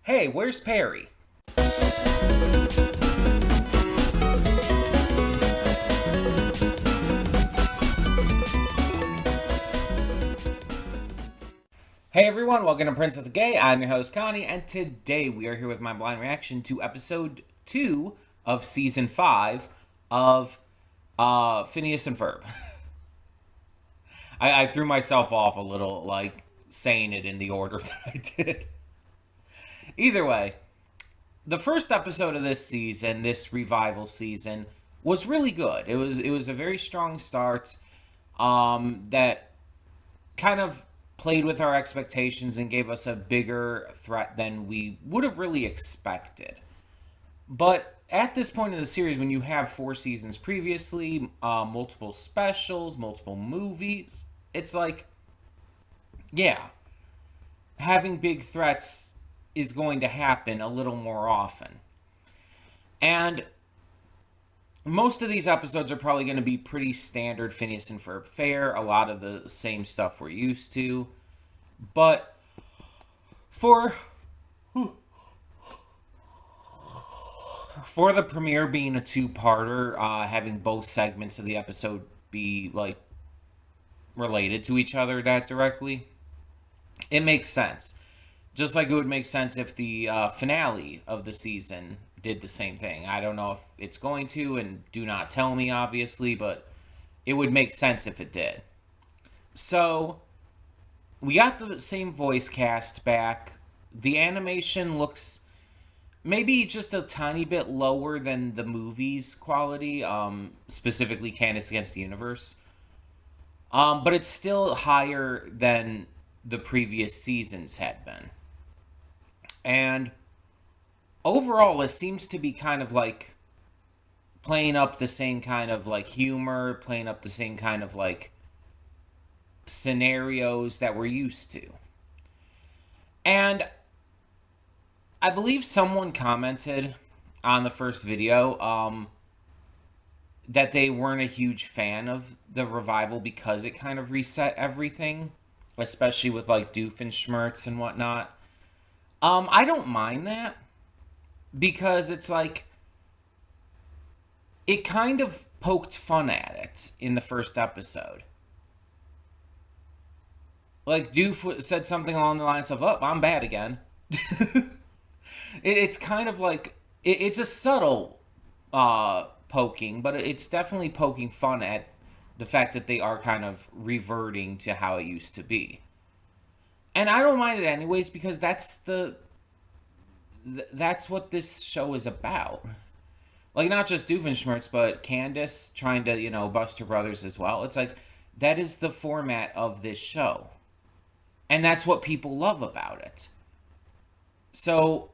Hey, where's Perry? Hey everyone, welcome to Princess Gay. I'm your host Connie, and today we are here with my blind reaction to episode 2 of season 5 of Phineas and Ferb. I threw myself off a little, like, saying it in the order that I did. Either way, the first episode of this season, this revival season, was really good. It was a very strong start that kind of played with our expectations and gave us a bigger threat than we would have really expected. But at this point in the series, when you have 4 seasons previously, multiple specials, multiple movies, it's like, yeah, having big threats is going to happen a little more often. And most of these episodes are probably going to be pretty standard Phineas and Ferb fare, a lot of the same stuff we're used to. But for the premiere being a two-parter, having both segments of the episode be like related to each other that directly, it makes sense. Just like it would make sense if the finale of the season did the same thing. I don't know if it's going to, and do not tell me, obviously, but it would make sense if it did. So, we got the same voice cast back. The animation looks maybe just a tiny bit lower than the movie's quality, specifically Candace Against the Universe. But it's still higher than the previous seasons had been. And overall, it seems to be kind of like playing up the same kind of like humor, playing up the same kind of like scenarios that we're used to. And I believe someone commented on the first video that they weren't a huge fan of the revival because it kind of reset everything, especially with like Doofenshmirtz and whatnot. I don't mind that because it's like it kind of poked fun at it in the first episode. Like Doof said something along the lines of, "Oh, I'm bad again." It's kind of like it's a subtle poking, but it's definitely poking fun at the fact that they are kind of reverting to how it used to be. And I don't mind it anyways because that's what this show is about. Like, not just Doofenshmirtz, but Candace trying to, bust her brothers as well. It's like, that is the format of this show. And that's what people love about it. So,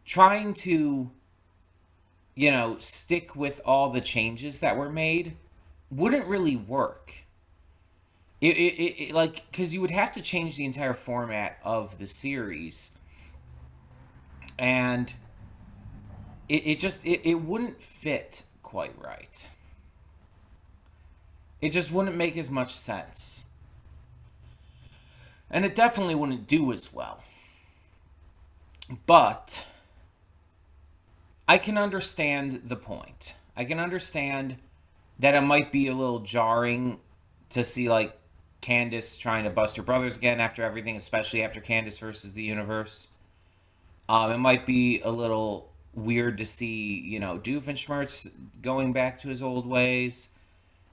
trying to, stick with all the changes that were made wouldn't really work. Like, because you would have to change the entire format of the series. And it wouldn't fit quite right. It just wouldn't make as much sense. And it definitely wouldn't do as well. But I can understand the point. I can understand that it might be a little jarring to see, like, Candace trying to bust her brothers again after everything, especially after Candace versus the Universe. It might be a little weird to see, Doofenshmirtz going back to his old ways,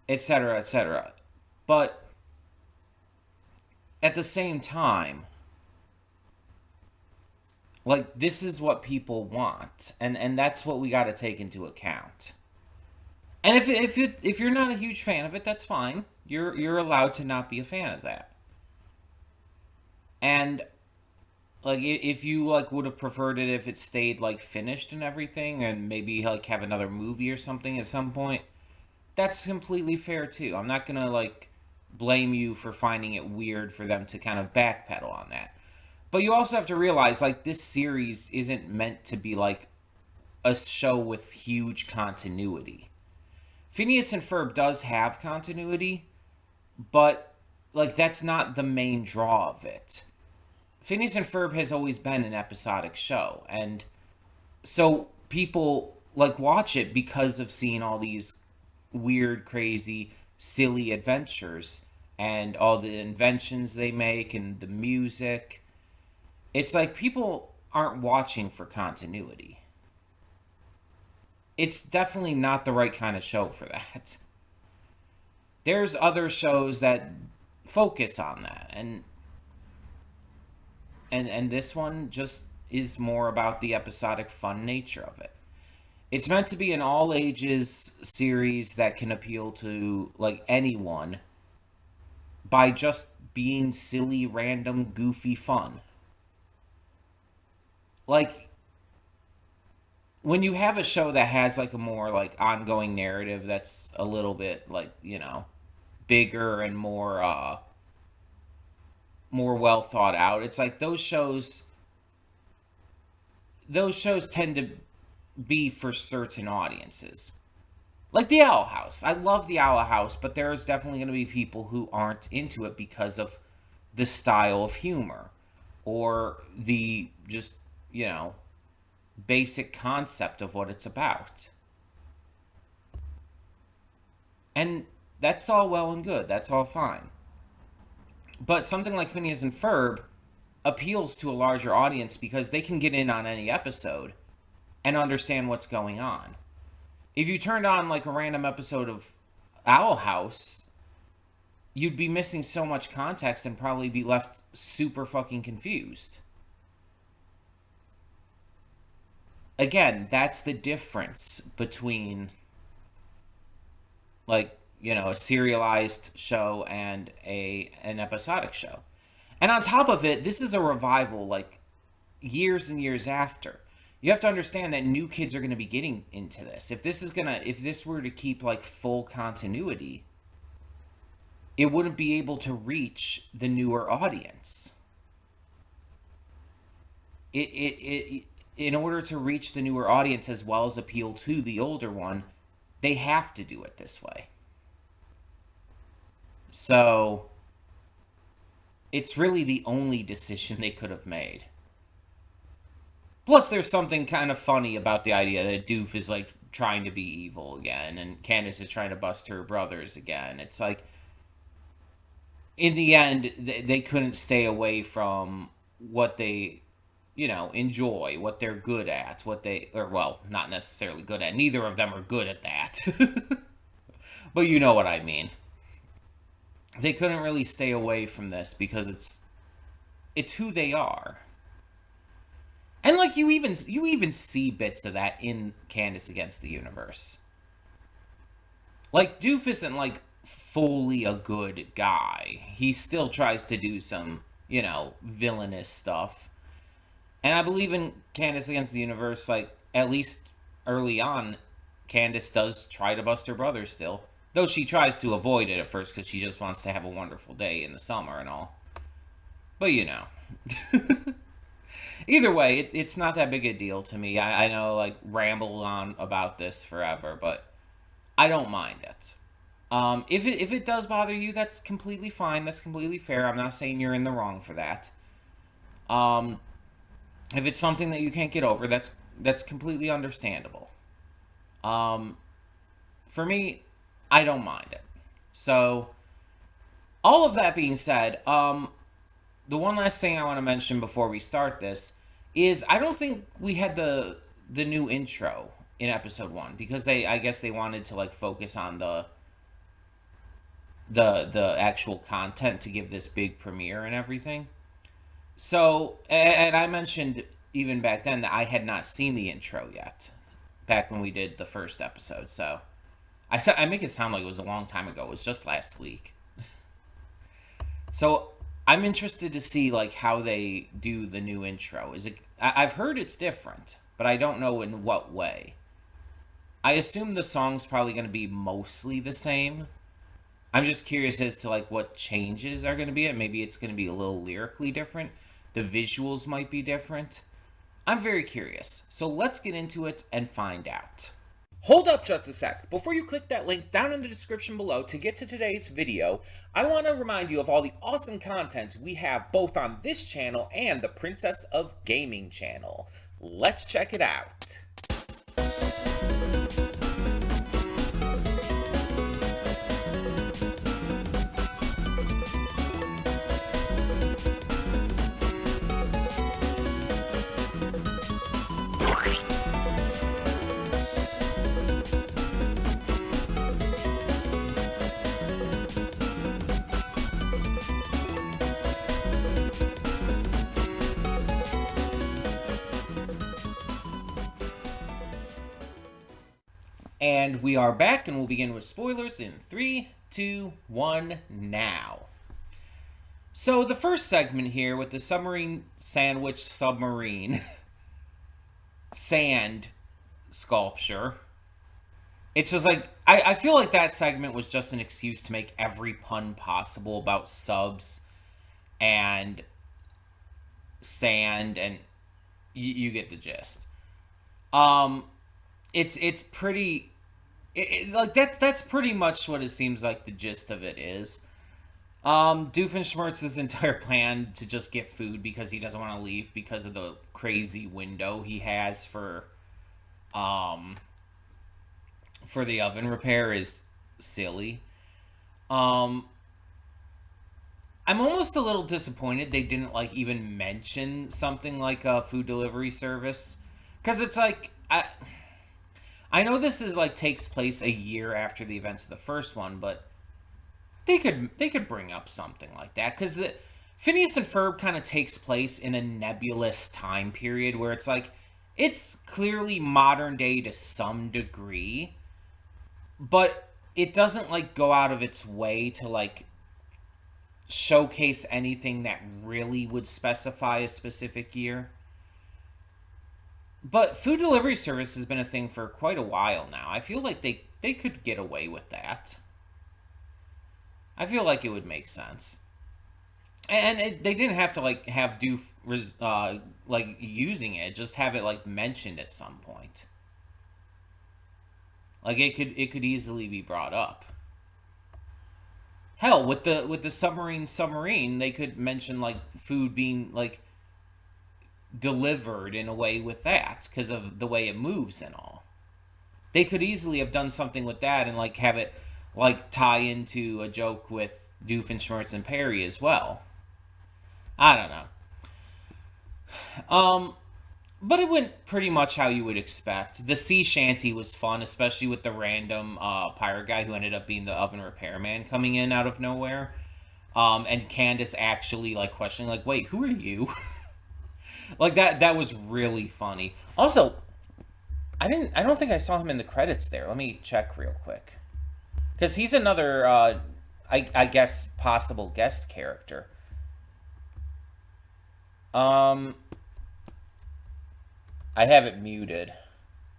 etc., etc. But at the same time, like, this is what people want, and that's what we got to take into account. And if you're not a huge fan of it, that's fine. You're allowed to not be a fan of that. And like, if you like would have preferred it if it stayed like finished and everything, and maybe like have another movie or something at some point, that's completely fair too. I'm not gonna like blame you for finding it weird for them to kind of backpedal on that. But you also have to realize, like, this series isn't meant to be like a show with huge continuity. Phineas and Ferb does have continuity, but like that's not the main draw of it. Phineas and Ferb has always been an episodic show, and so people like watch it because of seeing all these weird, crazy, silly adventures and all the inventions they make and the music. It's like people aren't watching for continuity. It's definitely not the right kind of show for that. There's other shows that focus on that, and this one just is more about the episodic fun nature of it. It's meant to be an all ages series that can appeal to like anyone by just being silly, random, goofy fun. Like when you have a show that has like a more like ongoing narrative that's a little bit like, bigger and more well thought out. It's like those shows tend to be for certain audiences. Like the Owl House. I love the Owl House, but there's definitely going to be people who aren't into it because of the style of humor or the just, basic concept of what it's about. And that's all well and good. That's all fine. But something like Phineas and Ferb appeals to a larger audience because they can get in on any episode and understand what's going on. If you turned on like a random episode of Owl House, you'd be missing so much context and probably be left super fucking confused. Again, that's the difference between like, a serialized show and an episodic show. And on top of it, this is a revival like years and years after. You have to understand that new kids are going to be getting into this. If this were to keep like full continuity, it wouldn't be able to reach the newer audience. In order to reach the newer audience as well as appeal to the older one, they have to do it this way. So it's really the only decision they could have made. Plus, there's something kind of funny about the idea that Doof is like trying to be evil again, and Candace is trying to bust her brothers again. It's like, in the end, they couldn't stay away from what they, enjoy, what they're good at, not necessarily good at. Neither of them are good at that. But you know what I mean. They couldn't really stay away from this because it's who they are. And like you even see bits of that in Candace Against the Universe. Like Doof isn't like fully a good guy. He still tries to do some, villainous stuff. And I believe in Candace Against the Universe, like at least early on, Candace does try to bust her brother still. Though she tries to avoid it at first because she just wants to have a wonderful day in the summer and all. But Either way, it's not that big a deal to me. I know, like, ramble on about this forever, but I don't mind it. If it does bother you, that's completely fine. That's completely fair. I'm not saying you're in the wrong for that. If it's something that you can't get over, that's completely understandable. For me, I don't mind it. So, all of that being said, the one last thing I want to mention before we start this is I don't think we had the new intro in episode 1 because I guess they wanted to like focus on the actual content to give this big premiere and everything. So, and I mentioned even back then that I had not seen the intro yet back when we did the first episode. So, I make it sound like it was a long time ago. It was just last week. So, I'm interested to see like how they do the new intro. I've heard it's different, but I don't know in what way. I assume the song's probably going to be mostly the same. I'm just curious as to like what changes are going to be. Maybe it's going to be a little lyrically different. The visuals might be different. I'm very curious. So let's get into it and find out. Hold up just a sec. Before you click that link down in the description below to get to today's video, I want to remind you of all the awesome content we have both on this channel and the Princess of Gaming channel. Let's check it out. And we are back, and we'll begin with spoilers in 3, 2, 1, now. So the first segment here with the submarine sandwich submarine sand sculpture. It's just like, I feel like that segment was just an excuse to make every pun possible about subs and sand, and you get the gist. It's pretty... like that's pretty much what it seems like the gist of it is. Doofenshmirtz's entire plan to just get food because he doesn't want to leave because of the crazy window he has for the oven repair is silly. I'm almost a little disappointed they didn't like even mention something like a food delivery service, because it's like I know this is like takes place a year after the events of the first one, but they could bring up something like that, because Phineas and Ferb kind of takes place in a nebulous time period where it's like it's clearly modern day to some degree, but it doesn't like go out of its way to like showcase anything that really would specify a specific year. But food delivery service has been a thing for quite a while now. I feel like they could get away with that. I feel like it would make sense. And they didn't have to like have Doof like using it. Just have it like mentioned at some point. Like it could easily be brought up. Hell, with the submarine, they could mention like food being like delivered in a way with that because of the way it moves and all. They could easily have done something with that and like have it like tie into a joke with Doofenshmirtz and Perry as well. I don't know. But it went pretty much how you would expect. The sea shanty was fun, especially with the random pirate guy who ended up being the oven repairman coming in out of nowhere. And Candace actually like questioning like, wait, who are you? Like that was really funny. Also, I don't think I saw him in the credits there. Let me check real quick. Cuz he's another I guess possible guest character. I have it muted.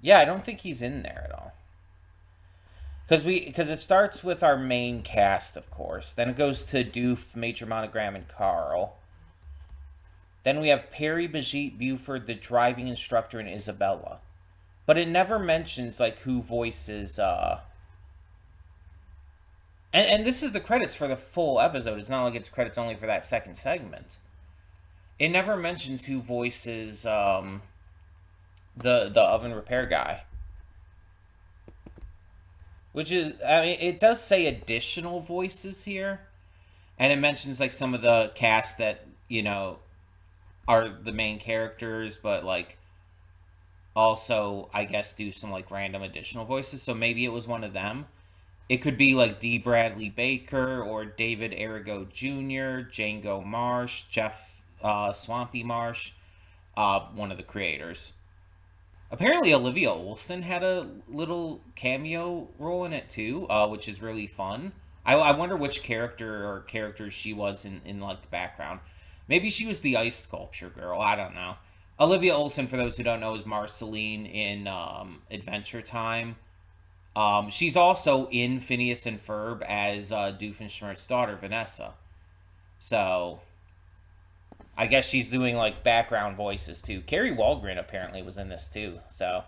Yeah, I don't think he's in there at all. Because it starts with our main cast, of course. Then it goes to Doof, Major Monogram, and Carl. Then we have Perry, Brigitte, Buford, the driving instructor, and Isabella. But it never mentions, like, who voices, And this is the credits for the full episode. It's not like it's credits only for that second segment. It never mentions who voices, the oven repair guy. Which is, I mean, it does say additional voices here. And it mentions, like, some of the cast that, you know, are the main characters, but like also I guess do some like random additional voices, so maybe it was one of them. It could be like D. Bradley Baker or David Arrigo Jr., Django Marsh, Jeff Swampy Marsh, one of the creators. Apparently Olivia Olson had a little cameo role in it too, which is really fun. I wonder which character or characters she was in like the background. Maybe she was the ice sculpture girl. I don't know. Olivia Olson, for those who don't know, is Marceline in Adventure Time. She's also in Phineas and Ferb as Doofenshmirtz's daughter, Vanessa. So, I guess she's doing, like, background voices, too. Carrie Walgren apparently was in this, too. So,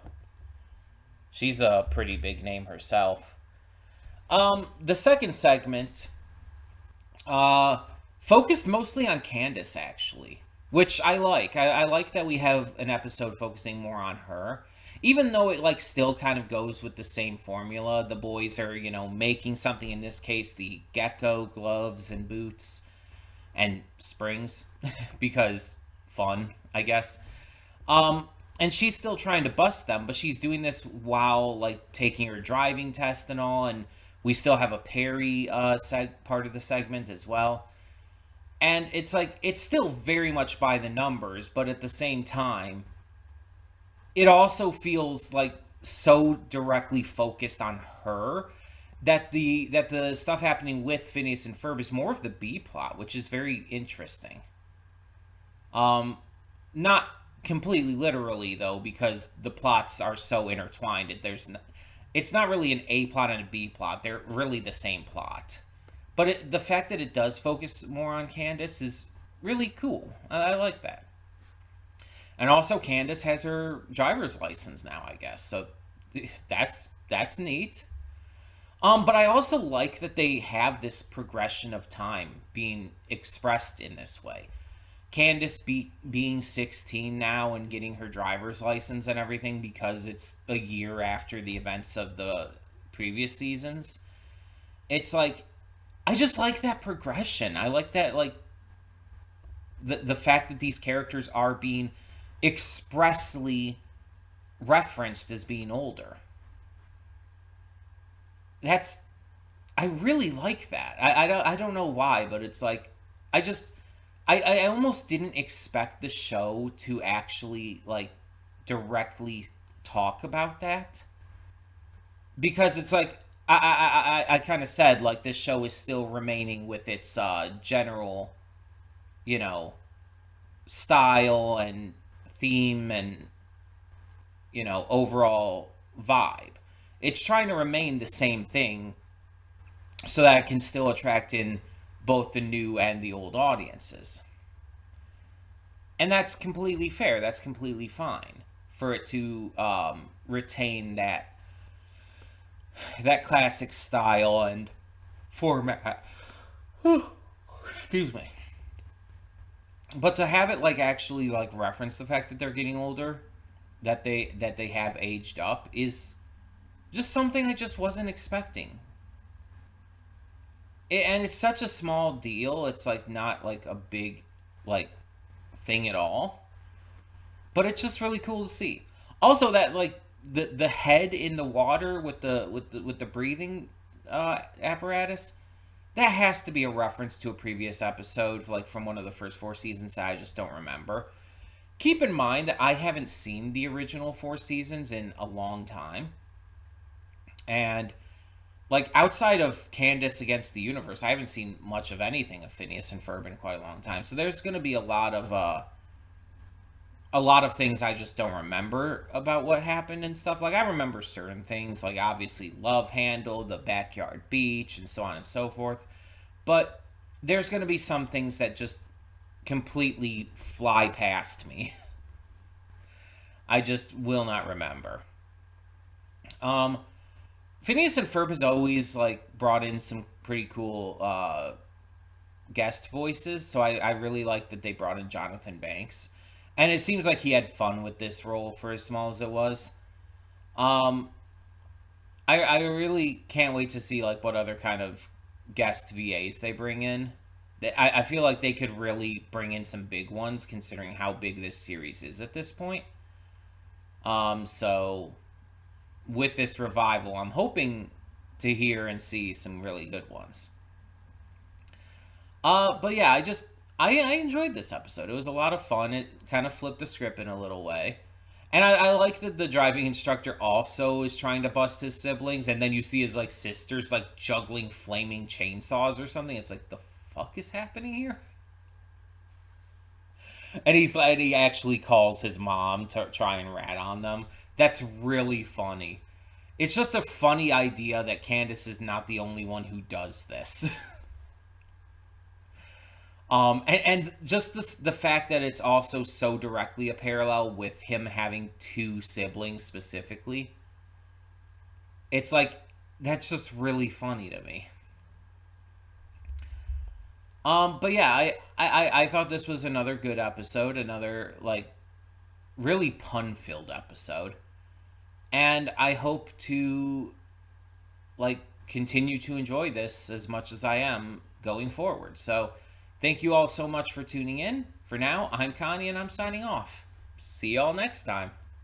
She's a pretty big name herself. The second segment uh, focused mostly on Candace, actually, which I like. I like that we have an episode focusing more on her. Even though it like still kind of goes with the same formula, the boys are, making something, in this case the gecko gloves and boots and springs because fun, I guess. Um and she's still trying to bust them, but she's doing this while like taking her driving test and all, and we still have a Perry part of the segment as well. And it's like it's still very much by the numbers, but at the same time, it also feels like so directly focused on her that the stuff happening with Phineas and Ferb is more of the B plot, which is very interesting. Not completely literally though, because the plots are so intertwined. It's not really an A plot and a B plot. They're really the same plot. But the fact that it does focus more on Candace is really cool. I like that. And also, Candace has her driver's license now, I guess. So that's neat. But I also like that they have this progression of time being expressed in this way. Candace being 16 now and getting her driver's license and everything because it's a year after the events of the previous seasons. It's like I just like that progression. I like that, like the fact that these characters are being expressly referenced as being older. That's I really like that. I don't know why, but it's like I just I almost didn't expect the show to actually like directly talk about that, because it's like I kind of said like this show is still remaining with its general, you know, style and theme and, overall vibe. It's trying to remain the same thing so that it can still attract in both the new and the old audiences. And that's completely fair. That's completely fine for it to retain that classic style and format. Excuse me. But to have it like actually like reference the fact that they're getting older, that they have aged up, is just something I just wasn't expecting. And it's such a small deal. It's like not like a big like thing at all, but it's just really cool to see. Also, that like the head in the water with the breathing apparatus, that has to be a reference to a previous episode, like from one of the first four seasons that I just don't remember. Keep in mind that I haven't seen the original four seasons in a long time, and like outside of Candace Against the Universe, I haven't seen much of anything of Phineas and Ferb in quite a long time. So there's going to be a lot of things I just don't remember about what happened and stuff. Like I remember certain things, like obviously Love Handle, the backyard beach, and so on and so forth. But there's going to be some things that just completely fly past me. I just will not remember. Um, Phineas and Ferb has always like brought in some pretty cool guest voices, so I really like that they brought in Jonathan Banks, and it seems like he had fun with this role for as small as it was. Um, I really can't wait to see like what other kind of guest VAs they bring in. I feel like they could really bring in some big ones considering how big this series is at this point. So with this revival, I'm hoping to hear and see some really good ones. But yeah, I enjoyed this episode. It was a lot of fun. It kind of flipped the script in a little way. And I like that the driving instructor also is trying to bust his siblings, and then you see his like sisters like juggling flaming chainsaws or something. It's like the fuck is happening here? And he actually calls his mom to try and rat on them. That's really funny. It's just a funny idea that Candace is not the only one who does this. And just the fact that it's also so directly a parallel with him having two siblings specifically. It's like, that's just really funny to me. But yeah, I thought this was another good episode, another like really pun filled episode. And I hope to like continue to enjoy this as much as I am going forward. So thank you all so much for tuning in. For now, I'm Connie and I'm signing off. See y'all next time.